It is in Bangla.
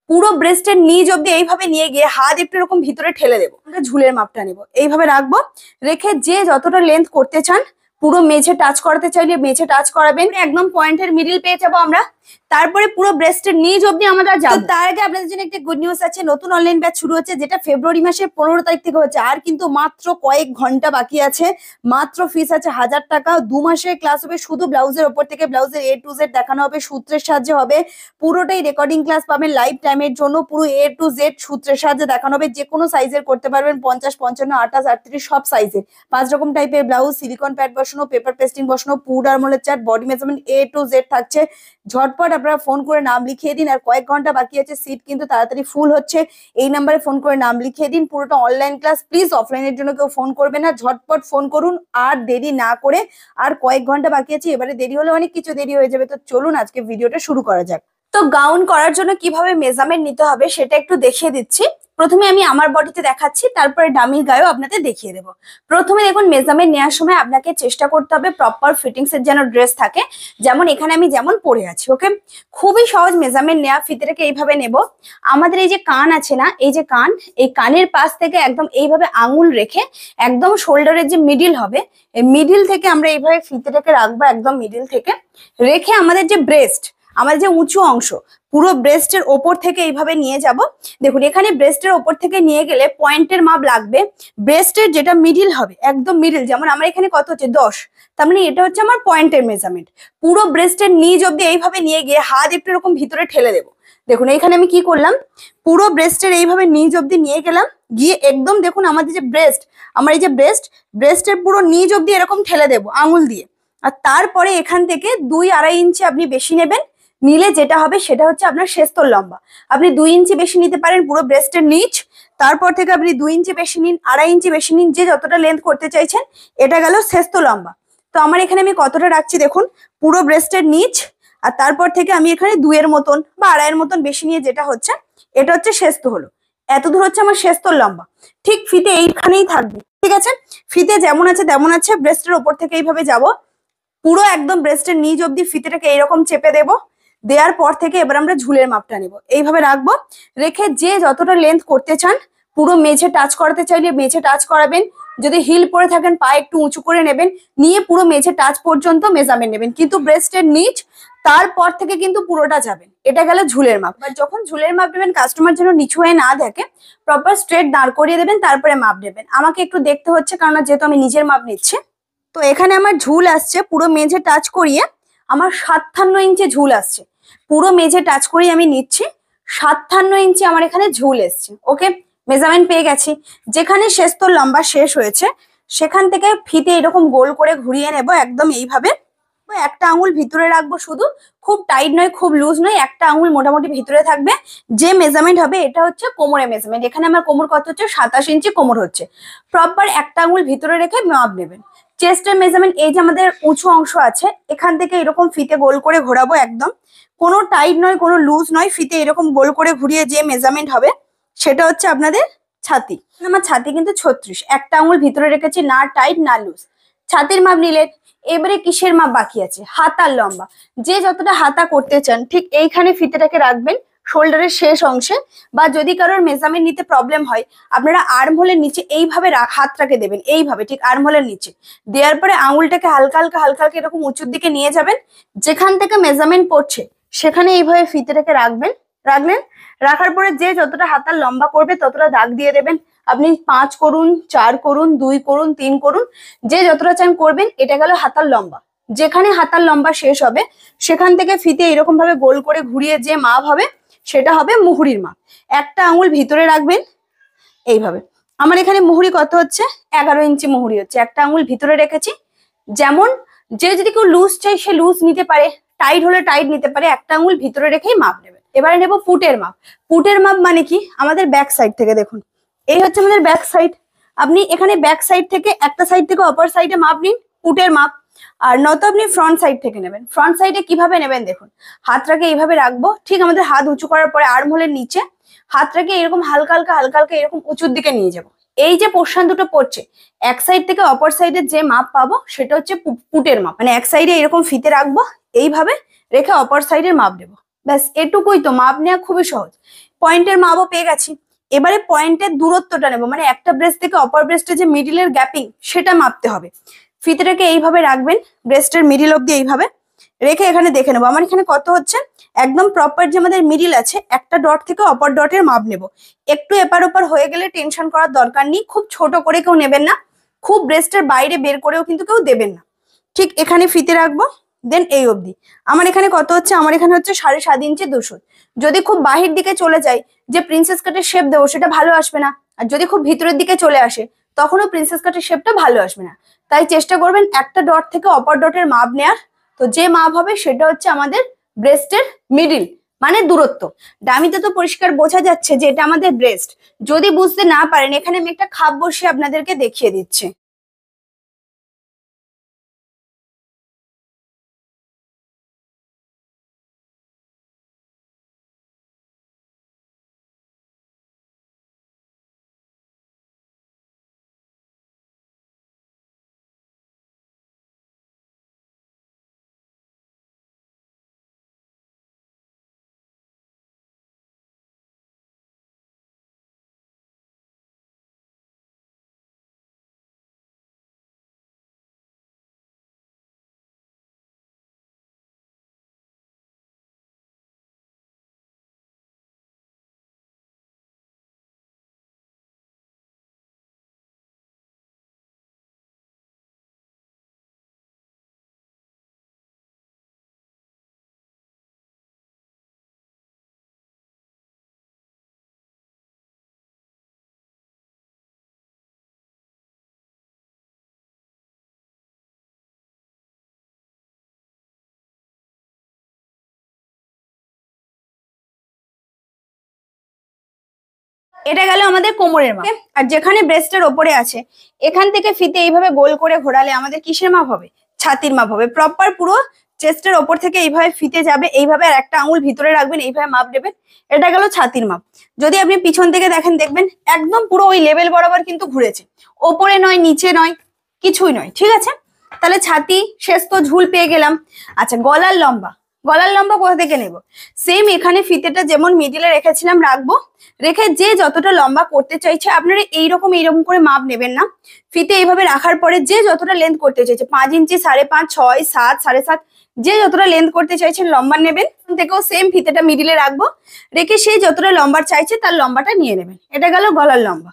পুরো ব্রেস্টের নিচ অব্দি এইভাবে নিয়ে গিয়ে হাত একটু এরকম ভিতরে ঠেলে দেবো। আমরা ঝুলের মাপটা নেবো, এইভাবে রাখবো, রেখে যে যতটা লেন্থ করতে চান, পুরো মেঝে টাচ করাতে চাইলে মেঝে টাচ করাবেন, একদম পয়েন্টের মিডিল পেয়ে যাবো আমরা। তারপরে পুরো ব্রেস্টের নিচ অব্দি আমরা যাবো। তার আগে আপনাদের জন্য একটা গুড নিউজ আছে, নতুন অনলাইন ব্যাচ শুরু হচ্ছে, যেটা ফেব্রুয়ারি মাসের 15 তারিখ থেকে হচ্ছে। আর কিন্তু মাত্র কয়েক ঘন্টা বাকি আছে, মাত্র ফিস আছে 1000 টাকা। 2 মাসের ক্লাস হবে, শুধু ব্লাউজের ওপর থেকে ব্লাউজের A to Z দেখানো হবে, সূত্রের সাহায্যে হবে। পুরোটাই রেকর্ডিং ক্লাস পাবেন লাইফ টাইমের জন্য, পুরো A to Z সূত্রের সাহায্যে দেখানো হবে। যে কোনো সাইজের করতে পারবেন, 50, 55, 28, 38 সব সাইজের। 5 রকম টাইপের ব্লাউজ, সিলিকন প্যাড বসানো, পেপার পেস্টিং বসানো, পুড আর মোলের chart, body measurement A to Z থাকছে। ঝটপট আপনারা ফোন করে নাম লিখিয়ে দিন, আর কয়েক ঘন্টা বাকি আছে, সিট কিন্তু তাড়াতাড়ি ফুল হচ্ছে। এই নাম্বারে ফোন করে নাম লিখিয়ে দিন। পুরোটা অনলাইন ক্লাস, প্লিজ অফলাইনের জন্য কেউ ফোন করবে না, ঝটপট ফোন করুন, আর দেরি না করে। আর কয়েক ঘন্টা বাকি আছে, এবারে দেরি হলে অনেক কিছু দেরি হয়ে যাবে। তো চলুন আজকে ভিডিওটা শুরু করা যাক। তো গাউন করার জন্য কিভাবে মেজারমেন্ট নিতে হবে সেটা একটু দেখিয়ে দিচ্ছি। প্রথমে আমি আমার বডিতে দেখাচ্ছি, তারপরে ডামির গায়েও আপনাদের দেখিয়ে দেবো। প্রথমে দেখুন, মেজারমেন্ট নেওয়ার সময় আপনাকে চেষ্টা করতে হবে প্রপার ফিটিংস এর যেন ড্রেস থাকে, যেমন এখানে আমি যেমন পরে আছি। ওকে, খুবই সহজ মেজারমেন্ট নেওয়া। ফিতেটাকে এইভাবে নেব। আমাদের এই যে কান আছে না, এই যে কান, এই কানের পাশ থেকে একদম এইভাবে আঙুল রেখে একদম শোল্ডারের যে মিডিল হবে, এই মিডিল থেকে আমরা এইভাবে ফিতেটাকে রাখবো, একদম মিডিল থেকে রেখে আমাদের যে ব্রেস্ট, আমাদের যে উঁচু অংশ, পুরো ব্রেস্টের ওপর থেকে এইভাবে নিয়ে যাব। দেখুন, এখানে ব্রেস্টের ওপর থেকে নিয়ে গেলে পয়েন্টের মাপ লাগবে। ব্রেস্টের যেটা মিডিল হবে, একদম মিডিল, যেমন আমার এখানে কত হচ্ছে 10, তার মানে এটা হচ্ছে আমার পয়েন্টের মেজারমেন্ট। পুরো ব্রেস্টের নিচ অব্দি এইভাবে নিয়ে গিয়ে হাত একটু এরকম ভিতরে ঠেলে দেবো। দেখুন এইখানে আমি কি করলাম, পুরো ব্রেস্টের এইভাবে নিচ অব্দি নিয়ে গেলাম, গিয়ে একদম দেখুন আমাদের যে ব্রেস্ট, আমার এই যে ব্রেস্টের পুরো নিচ অব্দি এরকম ঠেলে দেবো আঙুল দিয়ে। আর তারপরে এখান থেকে 2-2.5 ইঞ্চি আপনি বেশি নেবেন। নিলে যেটা হবে সেটা হচ্ছে আপনার শেস্তর লম্বা। আপনি 2 ইঞ্চি বেশি নিতে পারেন পুরো ব্রেস্টের নিচ, তারপর থেকে আপনি 2 ইঞ্চি বেশি নিন, 2.5 ইঞ্চি বেশি নিন, যে যতটা লেন্থ করতে চাইছেন। এটা গেল শেস্তর লম্বা। তো আমার এখানে আমি কতটা রাখছি দেখুন, পুরো ব্রেস্টের নিচ, আর তারপর থেকে আমি এখানে 2 এর মতন বা 2.5 এর মতন বেশি নিয়ে যেটা হচ্ছে, এটা হচ্ছে শেস্ত হলো। এত দূর হচ্ছে আমার শেস্তর লম্বা। ঠিক ফিতে এইখানেই থাকবে, ঠিক আছে। ফিতে যেমন আছে তেমন আছে, ব্রেস্টের ওপর থেকে এইভাবে যাব, পুরো একদম ব্রেস্টের নিচ অব্দি ফিতেটাকে এইরকম চেপে দেবো। দেওয়ার পর থেকে এবার আমরা ঝুলের মাপটা নেব, এইভাবে রাখবো, রেখে যে যতটা লেন্থ করতে চান, পুরো মেঝে টাচ করাতে চাইলে মেঝে টাচ করাবেন। যদি হিল পরে থাকেন পা একটু উঁচু করে নেবেন, নিয়ে পুরো মেঝে টাচ পর্যন্ত মেজারমেন্ট নেবেন, কিন্তু ব্রেস্টের নিচ, তারপর থেকে কিন্তু পুরোটা যাবেন। এটা গেল ঝুলের মাপ। আর যখন ঝুলের মাপ নেবেন, কাস্টমার যেন নিচু হয়ে না দেখে, প্রপার স্ট্রেট দাঁড় করিয়ে দেবেন, তারপরে মাপ নেবেন। আমাকে একটু দেখতে হচ্ছে, কারণ যেহেতু আমি নিজের মাপ নিচ্ছি। তো এখানে আমার ঝুল আসছে, পুরো মেঝে টাচ করিয়ে আমার 57 ইঞ্চি ঝুল আসছে। পুরো মেঝে টাচ করিয়ে আমি নিচ্ছি, 57 ইঞ্চি আমার এখানে ঝুল এসছে। ওকে, মেজারমেন্ট পেয়ে গেছি। যেখানে শেস্তর লম্বা শেষ হয়েছে, সেখান থেকে ফিতে এরকম গোল করে ঘুরিয়ে নেব, একদম এইভাবে। একটা আঙুল ভিতরে রাখবো শুধু, খুব টাইট নয় খুব লুজ নয়, একটা আঙুল মোটামুটি ভিতরে থাকবে। যে মেজারমেন্ট হবে, এটা হচ্ছে কোমরের মেজারমেন্ট। এখানে আমার কোমর কত হচ্ছে, 27 ইঞ্চি কোমর হচ্ছে। প্রপার একটা আঙুল ভিতরে রেখে মাপ নেবেন। চেস্টের মেজারমেন্ট, এই যে আমাদের উঁচু অংশ আছে, এখান থেকে এরকম ফিতে গোল করে ঘোরাবো, একদম কোনো টাইট নয় কোনো লুজ নয়, ফিতে এরকম গোল করে ঘুরিয়ে যে মেজারমেন্ট হবে, সেটা হচ্ছে আপনাদের ছাতি। আমার ছাতি কিন্তু 36, একটা আঙুল ভিতরে রেখেছি, না টাইট না লুজ। ছাতির মাপ নিলেন। এবারে কিসের মাপ বাকি আছে, হাতার লম্বা। যে যতটা হাতা করতে চান, ঠিক এইখানে ফিতেটাকে রাখবেন শোল্ডারের শেষ অংশে। বা যদি কারোর মেজারমেন্ট নিতে প্রবলেম হয়, আপনারা আর্ম হোলের নিচে এইভাবে হাতটাকে দেবেন, এইভাবে ঠিক আর্ম হোলের নিচে দেওয়ার পরে আঙুলটাকে হালকা হালকা হালকা হালকা এরকম উঁচুর দিকে নিয়ে যাবেন। যেখান থেকে মেজারমেন্ট পড়ছে সেখানে এইভাবে ফিতেটাকে রাখলেন। রাখার পরে যে যতটা হাতার লম্বা করবে ততটা দাগ দিয়ে দেবেন। আপনি 5 করুন, 4 করুন, 2 করুন, 3 করুন, যে যতটা চান করবেন। এটা গেল হাতার লম্বা। যেখানে হাতার লম্বা শেষ হবে, সেখান থেকে ফিতে এরকম ভাবে গোল করে ঘুরিয়ে যে মাপ হবে, সেটা হবে মুহুরির মাপ। একটা আঙুল ভিতরে রাখবেন এইভাবে। আমার এখানে মুহুরি কত হচ্ছে, 11 ইঞ্চি মুহুরি হচ্ছে। একটা আঙুল ভিতরে রেখেছি। যেমন যে যদি কেউ লুজ চাই সে লুজ নিতে পারে, টাইট হলে টাইট নিতে পারে। একটা আঙুল ভিতরে রেখেই মাপ নেবে। এবারে নেব ফুটের মাপ। ফুটের মাপ মানে কি, আমাদের ব্যাক সাইড থেকে দেখুন, এই হচ্ছে আমাদের ব্যাক সাইড। আপনি এখানে ব্যাক সাইড থেকে একটা সাইড থেকে অপর সাইডে মাপ নিন, ফুটের মাপ। আর নয়তো আপনি ফ্রন্ট সাইড থেকে নেবেন। ফ্রন্ট সাইডে কিভাবে নেবেন দেখুন, হাতটাকে এইভাবে রাখবো, ঠিক আমাদের হাত উঁচু করার পরে আর্ম হোলের নিচে হাতটাকে এরকম হালকা হালকা হালকা হালকা এরকম উঁচুর দিকে নিয়ে যাবো। এই যে পোর্শন দুটো পড়ছে, এক সাইড থেকে অপর সাইডে যে মাপ পাবো সেটা হচ্ছে ফুটের মাপ। মানে এক সাইডে এরকম ফিতে রাখবো, এইভাবে রেখে অপর সাইডের মাপ দেবো। ব্যাস এটুকুই তো, মাপ নেওয়া খুবই সহজ। পয়েন্টের মাপও পেয়ে গেছি। এবারে পয়েন্টের দূরত্বটা নেবো, মানে একটা ব্রেস্ট থেকে অপর ব্রেস্টের যে মিডিলের গ্যাপিং সেটা মাপতে হবে। ফিতেটাকে এইভাবে রাখবেন, ব্রেস্টের মিডিল অব্দি এইভাবে রেখে এখানে দেখে নেবো আমার এখানে কত হচ্ছে। একদম প্রপার যে আমাদের মিডিল আছে, একটা ডট থেকে অপর ডটের মাপ নেব। একটু এপার ওপার হয়ে গেলে টেনশন করার দরকার নেই, খুব ছোট করে কেউ নেবেন না, খুব ব্রেস্টের বাইরে বের করেও কিন্তু কেউ দেবেন না। ঠিক এখানে ফিতে রাখবো, দেন এই অবধি আমার এখানে কত হচ্ছে, আমার এখানে হচ্ছে 7.5 ইঞ্চি 200। যদি খুব বাহির দিকে চলে যায় যে প্রিন্সেস কাটের শেপ দেবো, সেটা ভালো আসবে না। আর যদি খুব ভিতরের দিকে চলে আসে তখনও প্রিন্সেস কাটের শেপটা ভালো আসবে না। তাই চেষ্টা করবেন একটা ডট থেকে অপর ডটের মাপ নেয়ার। তো যে মাপ হবে সেটা হচ্ছে আমাদের ব্রেস্টের মিডিল, মানে দূরত্ব। ডামিতে তো পরিষ্কার বোঝা যাচ্ছে যে এটা আমাদের ব্রেস্ট। যদি বুঝতে না পারেন, এখানে আমি একটা খাপ বসিয়ে আপনাদেরকে দেখিয়ে দিচ্ছি। এটা গেল আমাদের কোমরের মাপ। আর যেখানে ব্রেস্টের ওপরে আছে, এখান থেকে ফিতে এইভাবে গোল করে ঘোরালে আমাদের কিসের মাপ হবে? ছাতির মাপ হবে। প্রপার পুরো চেস্টের ওপর থেকে এইভাবে ফিতে যাবে, এইভাবে আর একটা আঙুল ভিতরে রাখবেন, এইভাবে মাপ নেবেন। এটা গেল ছাতির মাপ। যদি আপনি পিছন থেকে দেখেন, দেখবেন একদম পুরো ওই লেভেল বরাবর কিন্তু ঘুরেছে, ওপরে নয় নিচে নয়, কিছুই নয়। ঠিক আছে, তাহলে ছাতি শেষ, তো ঝুল পেয়ে গেলাম। আচ্ছা, গলার লম্বা, গলার লম্বা কোথা থেকে নেব? সেম এখানে ফিতেটা যেমন মিডিলে রেখেছিলাম রাখবো, রেখে যে যতটা লম্বা করতে চাইছে আপনারা এইরকম করে মাপ নেবেন না। ফিতে এইভাবে রাখার পরে যে যতটা লেন্থ করতে চাইছে, 5 ইঞ্চি, 5.5, 6, 7, 7.5, যে যতটা লেন্থ করতে চাইছেন লম্বা নেবেন। থেকেও সেম ফিতেটা মিডিলে রাখবো, রেখে সেই যতটা লম্বা চাইছে তার লম্বাটা নিয়ে নেবেন। এটা গেল গলার লম্বা।